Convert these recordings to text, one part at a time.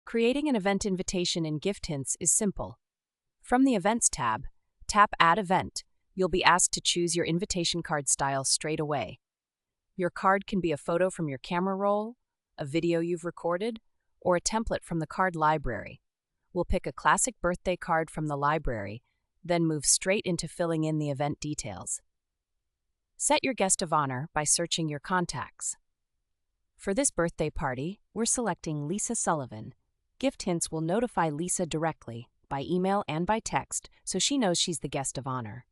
Creating an event invitation in GiftHintz is simple. From the Events tab, tap Add Event. You'll be asked to choose your invitation card style straight away. Your card can be a photo from your camera roll, a video you've recorded, or a template from the card library. We'll pick a classic birthday card from the library, then move straight into filling in the event details. Set your guest of honor by searching your contacts. For this birthday party, we're selecting Lisa Sullivan. GiftHintz will notify Lisa directly, by email and by text, so she knows she's the guest of honor.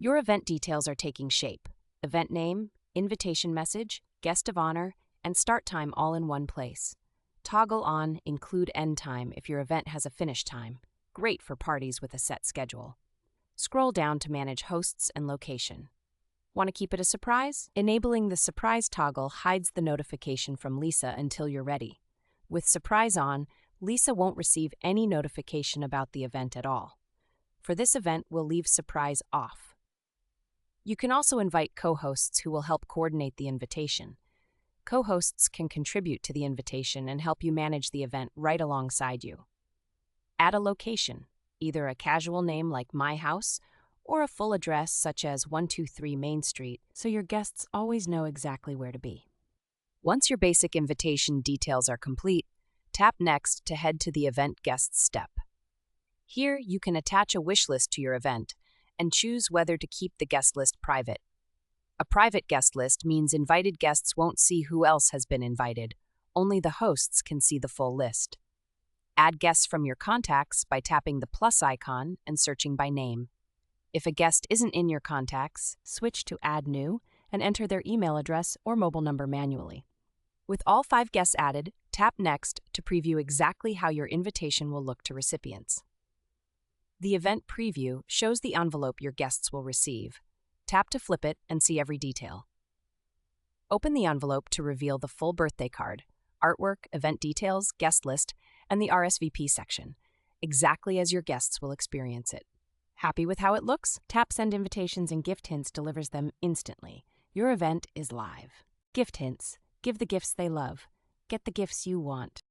Your event details are taking shape: event name, invitation message, guest of honor, and start time all in one place. Toggle on Include End Time if your event has a finish time. Great for parties with a set schedule. Scroll down to manage hosts and location. Want to keep it a surprise? Enabling the surprise toggle hides the notification from Lisa until you're ready. With surprise on, Lisa won't receive any notification about the event at all. For this event, we'll leave surprise off. You can also invite co-hosts who will help coordinate the invitation. Co-hosts can contribute to the invitation and help you manage the event right alongside you. Add a location, either a casual name like My House or a full address such as 123 Main Street, so your guests always know exactly where to be. Once your basic invitation details are complete, tap Next to head to the Event Guests step. Here, you can attach a wish list to your event and choose whether to keep the guest list private. A private guest list means invited guests won't see who else has been invited. Only the hosts can see the full list. Add guests from your contacts by tapping the plus icon and searching by name. If a guest isn't in your contacts, switch to Add New and enter their email address or mobile number manually. With all 5 guests added, tap Next to preview exactly how your invitation will look to recipients. The event preview shows the envelope your guests will receive. Tap to flip it and see every detail. Open the envelope to reveal the full birthday card, artwork, event details, guest list, and the RSVP section, exactly as your guests will experience it. Happy with how it looks? Tap Send Invitations and GiftHintz delivers them instantly. Your event is live. GiftHintz. Give the gifts they love. Get the gifts you want.